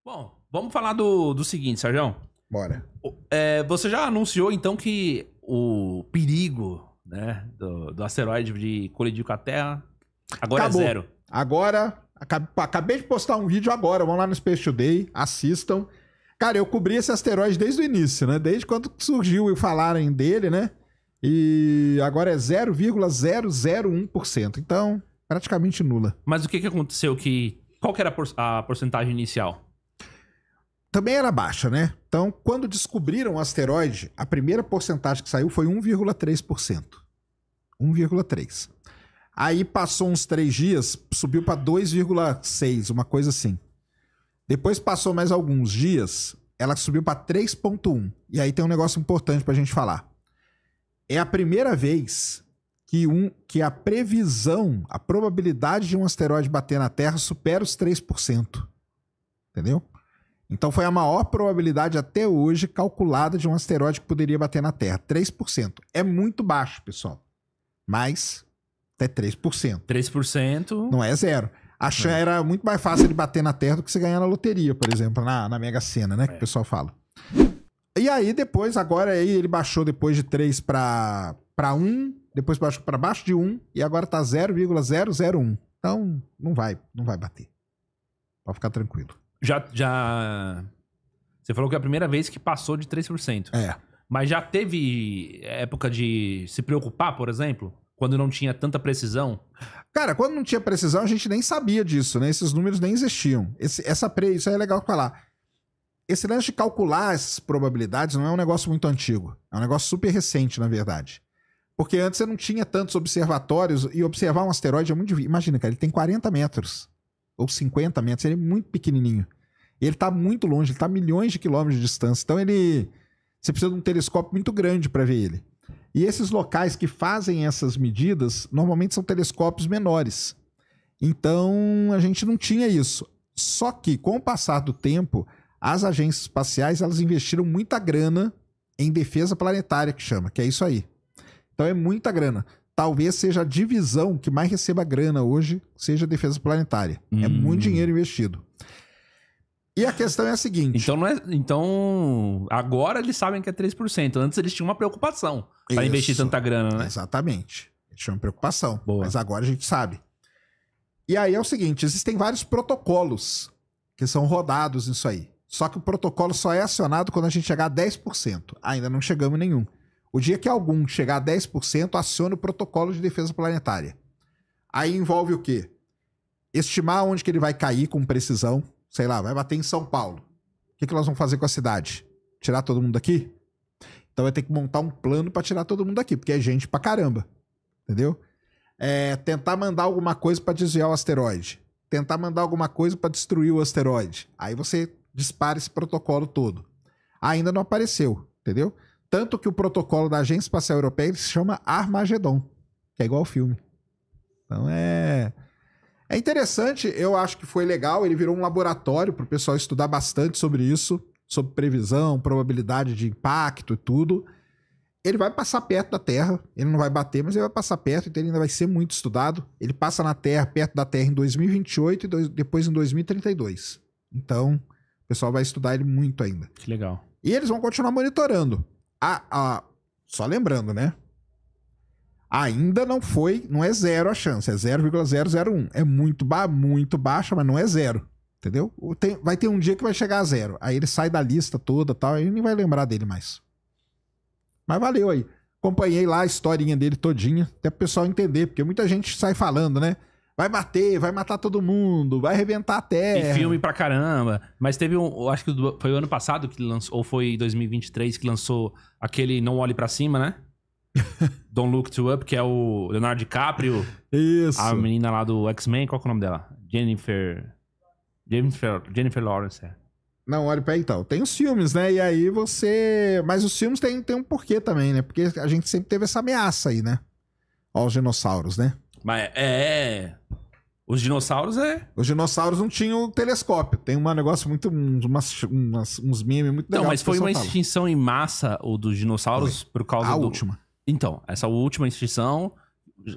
Bom, vamos falar do seguinte, Sérgio. Bora. Você já anunciou, então, que o perigo, né, do asteroide de colidir com a Terra agora Acabou. é zero. Agora, acabei de postar um vídeo agora, vão lá no Space Today, assistam. Cara, eu cobri esse asteroide desde o início, né? Desde quando surgiu e falaram dele, né? E agora é 0,001%. Então, praticamente nula. Mas o que aconteceu? Qual que era a porcentagem inicial? Também era baixa, né? Então, quando descobriram o asteroide, a primeira porcentagem que saiu foi 1,3%. 1,3%. Aí passou uns 3 dias, subiu para 2,6%, uma coisa assim. Depois passou mais alguns dias, ela subiu para 3,1%. E aí tem um negócio importante pra gente falar. É a primeira vez que a previsão, a probabilidade de um asteroide bater na Terra supera os 3%. Entendeu? Então foi a maior probabilidade até hoje calculada de um asteroide que poderia bater na Terra. 3%. É muito baixo, pessoal. Mas até 3%. 3%. Não é zero. Era muito mais fácil ele bater na Terra do que você ganhar na loteria, por exemplo, na Mega Sena, né? Que o pessoal fala. E aí depois, agora aí ele baixou depois de 3 para 1, depois baixou para baixo de 1 e agora tá 0,001. Então não vai bater. Pode ficar tranquilo. Você falou que é a primeira vez que passou de 3%. É. Mas já teve época de se preocupar, por exemplo? Quando não tinha tanta precisão? Cara, quando não tinha precisão, a gente nem sabia disso, né? Esses números nem existiam. Isso aí é legal falar. Esse lance de calcular essas probabilidades não é um negócio muito antigo. É um negócio super recente, na verdade. Porque antes você não tinha tantos observatórios e observar um asteroide é muito difícil. Imagina, cara, ele tem 40 metros ou 50 metros, ele é muito pequenininho. Ele tá muito longe, ele tá a milhões de quilômetros de distância. Então você precisa de um telescópio muito grande para ver ele. E esses locais que fazem essas medidas, normalmente são telescópios menores. Então, a gente não tinha isso. Só que, com o passar do tempo, as agências espaciais, elas investiram muita grana em defesa planetária, que chama, que é isso aí. Então, é muita grana. Talvez seja a divisão que mais receba grana hoje, seja a defesa planetária. É muito dinheiro investido. E a questão é a seguinte... Então, agora eles sabem que é 3%. Antes eles tinham uma preocupação para investir tanta grana, né? Exatamente. Eles tinham uma preocupação. Boa. Mas agora a gente sabe. E aí é o seguinte, existem vários protocolos que são rodados nisso aí. Só que o protocolo só é acionado quando a gente chegar a 10%. Ainda não chegamos em nenhum. O dia que algum chegar a 10%, aciona o protocolo de defesa planetária. Aí envolve o quê? Estimar onde que ele vai cair com precisão. Sei lá, vai bater em São Paulo. O que nós vamos fazer com a cidade? Tirar todo mundo daqui? Então vai ter que montar um plano pra tirar todo mundo daqui, porque é gente pra caramba. Entendeu? Tentar mandar alguma coisa pra desviar o asteroide. Tentar mandar alguma coisa pra destruir o asteroide. Aí você dispara esse protocolo todo. Ainda não apareceu, entendeu? Tanto que o protocolo da Agência Espacial Europeia ele se chama Armagedon, que é igual ao filme. Então é interessante, eu acho que foi legal, ele virou um laboratório para o pessoal estudar bastante sobre isso, sobre previsão, probabilidade de impacto e tudo. Ele vai passar perto da Terra, ele não vai bater, mas ele vai passar perto, então ele ainda vai ser muito estudado. Ele passa na Terra, perto da Terra em 2028 e depois em 2032. Então, o pessoal vai estudar ele muito ainda. Que legal. E eles vão continuar monitorando. Só lembrando, né? Ainda não é zero a chance, é 0,001. É muito baixa, mas não é zero. Entendeu? Vai ter um dia que vai chegar a zero. Aí ele sai da lista toda e tal, aí nem vai lembrar dele mais. Mas valeu aí. Acompanhei lá a historinha dele todinha, até pro pessoal entender, porque muita gente sai falando, né? Vai bater, vai matar todo mundo, vai arrebentar a Terra. E filme pra caramba. Mas teve acho que foi o ano passado que lançou, ou foi 2023 que lançou aquele Não Olhe Pra Cima, né? Don't Look Too Up, que é o Leonardo DiCaprio. Isso. A menina lá do X-Men, qual que é o nome dela? Jennifer Lawrence. Não, olha pra aí, então. Tem os filmes, né? E aí você... Mas os filmes tem um porquê também, né? Porque a gente sempre teve essa ameaça aí, né? Ó, os dinossauros, né? Mas os dinossauros Os dinossauros não tinham telescópio. Tem um negócio muito... uns memes muito legais. Não, mas foi uma extinção em massa, o dos dinossauros, por causa a última. Então, essa última extinção...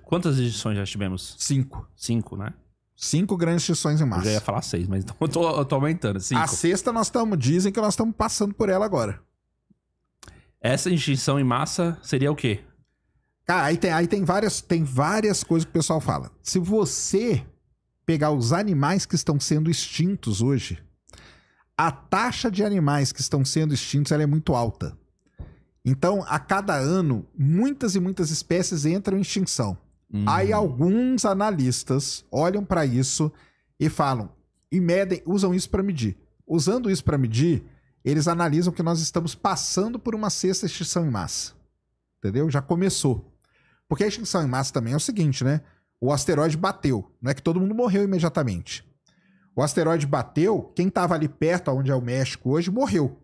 Quantas extinções já tivemos? 5. 5, né? 5 grandes extinções em Eu massa. já ia falar 6, mas então eu tô aumentando. 5. A sexta dizem que nós estamos passando por ela agora. Essa extinção em massa seria o quê? Cara, aí tem várias coisas que o pessoal fala. Se você pegar os animais que estão sendo extintos hoje, a taxa de animais que estão sendo extintos ela é muito alta. Então, a cada ano, muitas e muitas espécies entram em extinção. Aí alguns analistas olham para isso e falam, e medem, usam isso para medir. Usando isso para medir, eles analisam que nós estamos passando por uma sexta extinção em massa. Entendeu? Já começou. Porque a extinção em massa também é o seguinte, né? O asteroide bateu. Não é que todo mundo morreu imediatamente. O asteroide bateu, quem estava ali perto, onde é o México hoje, morreu.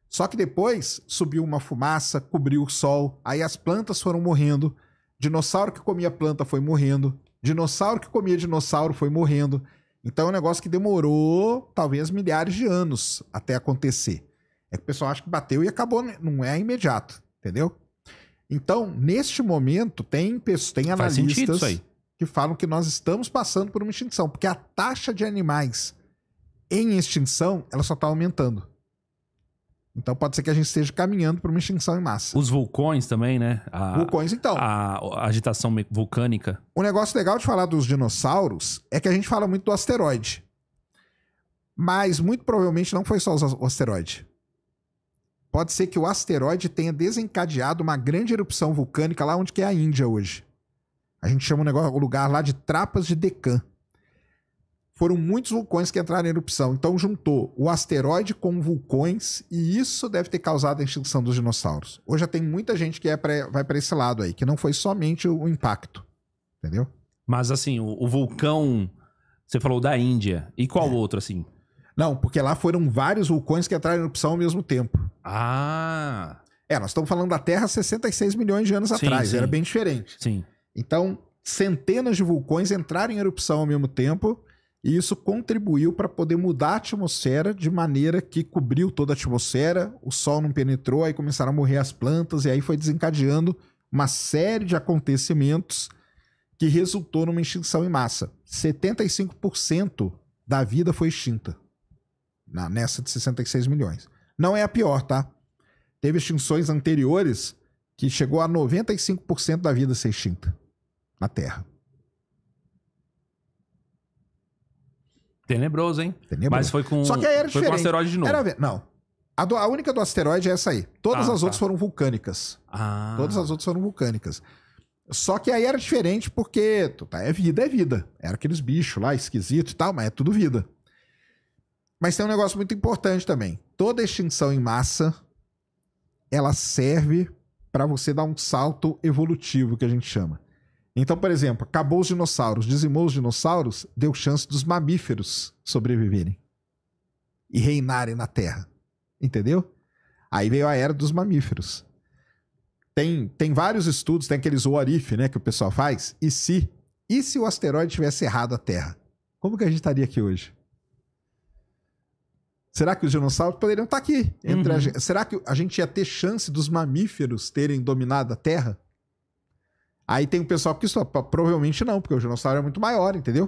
Só que depois subiu uma fumaça, cobriu o sol, aí as plantas foram morrendo, dinossauro que comia planta foi morrendo, dinossauro que comia dinossauro foi morrendo. Então é um negócio que demorou talvez milhares de anos até acontecer. É que o pessoal acha que bateu e acabou, não é imediato, entendeu? Então, neste momento, tem analistas que falam que nós estamos passando por uma extinção, porque a taxa de animais em extinção, ela só está aumentando. Então pode ser que a gente esteja caminhando para uma extinção em massa. Os vulcões também, né? Vulcões, então. A agitação vulcânica. O negócio legal de falar dos dinossauros é que a gente fala muito do asteroide. Mas muito provavelmente não foi só o asteroide. Pode ser que o asteroide tenha desencadeado uma grande erupção vulcânica lá onde que é a Índia hoje. A gente chama o lugar lá de Trapas de Deccan. Foram muitos vulcões que entraram em erupção. Então juntou o asteroide com vulcões e isso deve ter causado a extinção dos dinossauros. Hoje já tem muita gente que vai para esse lado aí, que não foi somente o impacto. Entendeu? Mas assim, o vulcão, você falou da Índia. E qual outro, assim? Não, porque lá foram vários vulcões que entraram em erupção ao mesmo tempo. Ah! Nós estamos falando da Terra 66 milhões de anos atrás. Sim. Era bem diferente. Sim. Então, centenas de vulcões entraram em erupção ao mesmo tempo. E isso contribuiu para poder mudar a atmosfera de maneira que cobriu toda a atmosfera, o sol não penetrou, aí começaram a morrer as plantas, e aí foi desencadeando uma série de acontecimentos que resultou numa extinção em massa. 75% da vida foi extinta nessa de 66 milhões. Não é a pior, tá? Teve extinções anteriores que chegou a 95% da vida ser extinta na Terra. Tenebroso, hein? Tenebroso. Mas foi com, Só que aí era foi diferente. com asteroide de novo. Não. A única do asteroide é essa aí. Todas as outras foram vulcânicas. Ah. Todas as outras foram vulcânicas. Só que aí era diferente porque é vida, é vida. Era aqueles bichos lá, esquisitos e tal, mas é tudo vida. Mas tem um negócio muito importante também. Toda extinção em massa, ela serve para você dar um salto evolutivo, que a gente chama. Então, por exemplo, acabou os dinossauros, dizimou os dinossauros, deu chance dos mamíferos sobreviverem e reinarem na Terra. Entendeu? Aí veio a era dos mamíferos. Tem vários estudos, tem aqueles what if, né, que o pessoal faz. E se o asteroide tivesse errado a Terra? Como que a gente estaria aqui hoje? Será que os dinossauros poderiam estar aqui? Será que a gente ia ter chance dos mamíferos terem dominado a Terra? Aí tem o pessoal que provavelmente não, porque o dinossauro é muito maior, entendeu?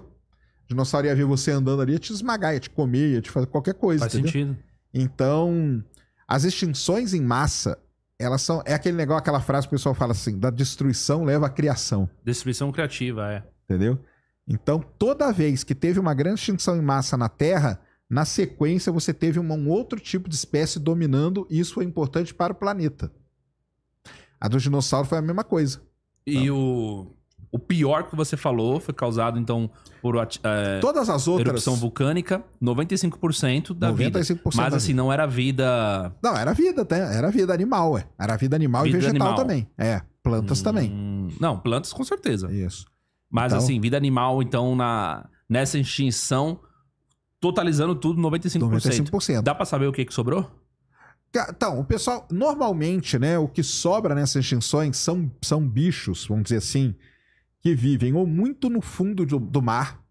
O dinossauro ia ver você andando ali, ia te esmagar, ia te comer, ia te fazer qualquer coisa. Faz entendeu? sentido. Então, as extinções em massa, elas são... É aquele negócio, aquela frase que o pessoal fala assim, da destruição leva à criação. Destruição criativa, é. Entendeu? Então, toda vez que teve uma grande extinção em massa na Terra, na sequência você teve um outro tipo de espécie dominando, e isso foi importante para o planeta. A do dinossauro foi a mesma coisa. E o pior que você falou foi causado, então, por todas as outras... erupção vulcânica, 95% da 95% vida. Mas, assim, não era vida... Não, era vida, era vida animal, ué. Era vida animal vida e vegetal animal. Também. Plantas também. Não, plantas com certeza. Isso. Mas, então, assim, vida animal, então, nessa extinção, totalizando tudo, 95%. 95%. Dá pra saber o que sobrou? Então, o pessoal, normalmente, né, o que sobra nessas extinções são bichos, vamos dizer assim, que vivem ou muito no fundo do mar,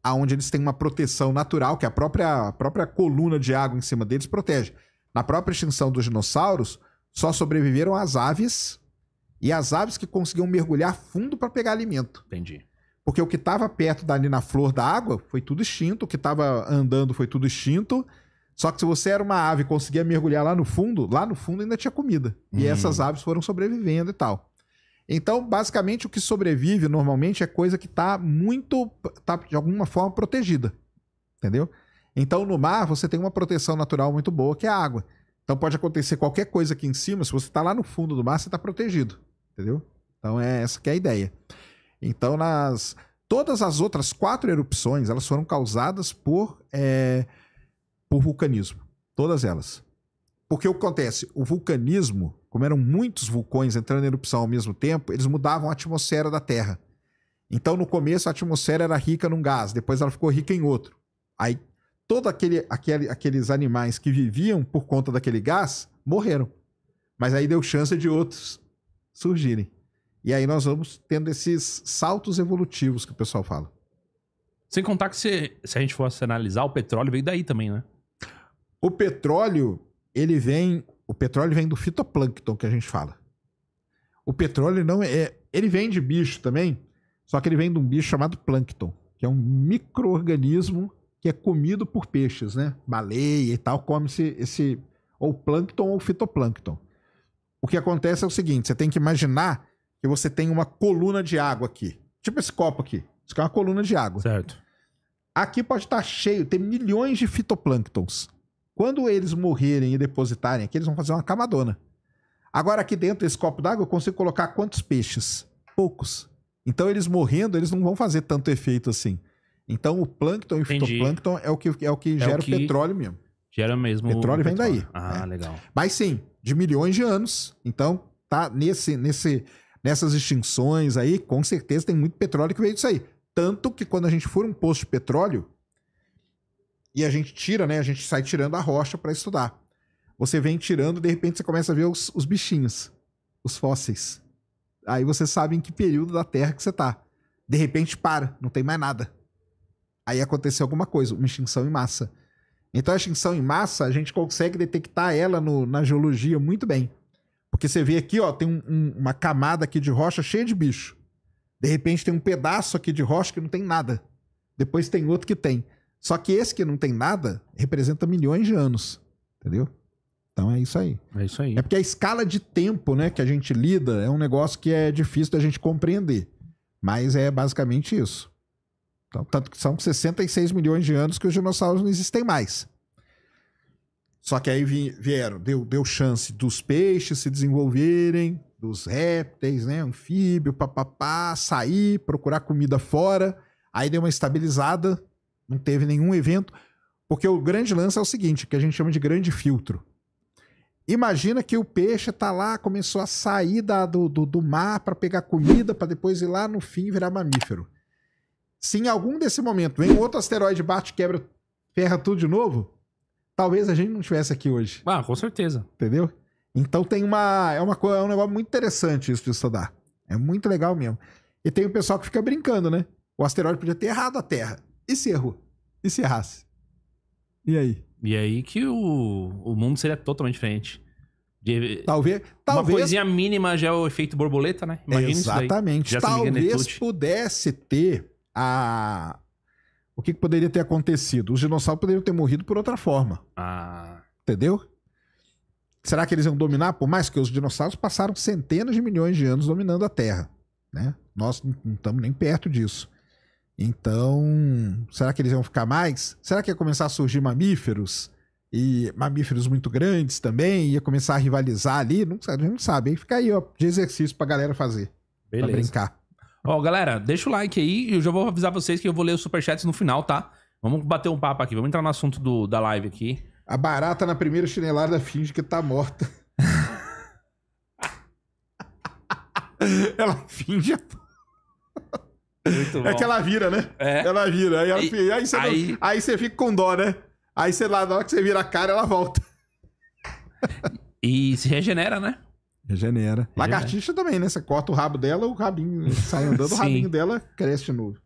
onde eles têm uma proteção natural, que a própria coluna de água em cima deles protege. Na própria extinção dos dinossauros, só sobreviveram as aves, e as aves que conseguiam mergulhar fundo para pegar alimento. Entendi. Porque o que estava perto dali na flor da água foi tudo extinto, o que estava andando foi tudo extinto. Só que se você era uma ave e conseguia mergulhar lá no fundo ainda tinha comida. E essas aves foram sobrevivendo e tal. Então, basicamente, o que sobrevive normalmente é coisa que tá de alguma forma protegida. Entendeu? Então, no mar, você tem uma proteção natural muito boa, que é a água. Então, pode acontecer qualquer coisa aqui em cima, se você tá lá no fundo do mar, você tá protegido. Entendeu? Então, essa que é a ideia. Então, todas as outras 4 erupções, elas foram causadas por vulcanismo. Todas elas. Porque o que acontece? O vulcanismo, como eram muitos vulcões entrando em erupção ao mesmo tempo, eles mudavam a atmosfera da Terra. Então, no começo, a atmosfera era rica num gás, depois ela ficou rica em outro. Aí, todos aqueles animais que viviam por conta daquele gás morreram. Mas aí deu chance de outros surgirem. E aí nós vamos tendo esses saltos evolutivos que o pessoal fala. Sem contar que se a gente fosse analisar, o petróleo veio daí também, né? O petróleo vem do fitoplâncton que a gente fala. O petróleo não ele vem de bicho também, só que ele vem de um bicho chamado plâncton, que é um micro-organismo que é comido por peixes, né? Baleia e tal, come-se ou plâncton ou fitoplâncton. O que acontece é o seguinte, você tem que imaginar que você tem uma coluna de água aqui. Tipo esse copo aqui. Isso aqui é uma coluna de água. Certo. Aqui pode estar cheio, tem milhões de fitoplânctons. Quando eles morrerem e depositarem aqui, eles vão fazer uma camadona. Agora, aqui dentro desse copo d'água, eu consigo colocar quantos peixes? Poucos. Então, eles morrendo, eles não vão fazer tanto efeito assim. Então, o plâncton e o fitoplâncton é o que gera o petróleo mesmo. Gera mesmo. O petróleo vem daí. Legal. Mas sim, de milhões de anos. Então, tá nessas extinções aí, com certeza tem muito petróleo que veio disso aí. Tanto que quando a gente for um poço de petróleo e a gente tira, né? A gente sai tirando a rocha para estudar. Você vem tirando, de repente você começa a ver os bichinhos, os fósseis. Aí você sabe em que período da Terra que você tá. De repente para, não tem mais nada. Aí aconteceu alguma coisa, uma extinção em massa. Então a extinção em massa, a gente consegue detectar ela na geologia muito bem. Porque você vê aqui, ó, tem uma camada aqui de rocha cheia de bicho. De repente tem um pedaço aqui de rocha que não tem nada. Depois tem outro que tem. Só que esse que não tem nada representa milhões de anos. Entendeu? Então é isso aí. É isso aí. É porque a escala de tempo, né, que a gente lida é um negócio que é difícil da gente compreender. Mas é basicamente isso. Então, tanto que são 66 milhões de anos que os dinossauros não existem mais. Só que aí deu chance dos peixes se desenvolverem, dos répteis, né, anfíbio, sair, procurar comida fora. Aí deu uma estabilizada, não teve nenhum evento. Porque o grande lance é o seguinte, que a gente chama de grande filtro. Imagina que o peixe tá lá, começou a sair do mar para pegar comida, para depois ir lá no fim virar mamífero. Se em algum desse momento vem um outro asteroide, bate, quebra, ferra tudo de novo, talvez a gente não estivesse aqui hoje. Ah, com certeza. Entendeu? Então tem é um negócio muito interessante isso de estudar. É muito legal mesmo. E tem o pessoal que fica brincando, né? O asteroide podia ter errado a Terra. E se errou? E se errasse? E aí? E aí que o mundo seria totalmente diferente. Talvez. Uma coisinha mínima já é o efeito borboleta, né? Imagina exatamente. Isso daí. Talvez pudesse ter O que poderia ter acontecido? Os dinossauros poderiam ter morrido por outra forma. Entendeu? Será que eles iam dominar? Por mais que os dinossauros passaram centenas de milhões de anos dominando a Terra, né? Nós não estamos nem perto disso. Então, será que eles iam ficar mais? Será que ia começar a surgir mamíferos? E mamíferos muito grandes também? Ia começar a rivalizar ali? Não, a gente não sabe. Aí fica aí, ó, de exercício pra galera fazer. Beleza. Pra brincar. Ó, galera, deixa o like aí. Eu já vou avisar vocês que eu vou ler os superchats no final, tá? Vamos bater um papo aqui. Vamos entrar no assunto da live aqui. A barata na primeira chinelada finge que tá morta. Ela finge... Muito bom. É que ela vira, né? É. Ela vira. Aí você fica com dó, né? Aí você lá, na hora que você vira a cara, ela volta. E se regenera, né? Regenera. Lagartixa também, né? Você corta o rabo dela, o rabinho sai andando, o rabinho dela cresce de novo.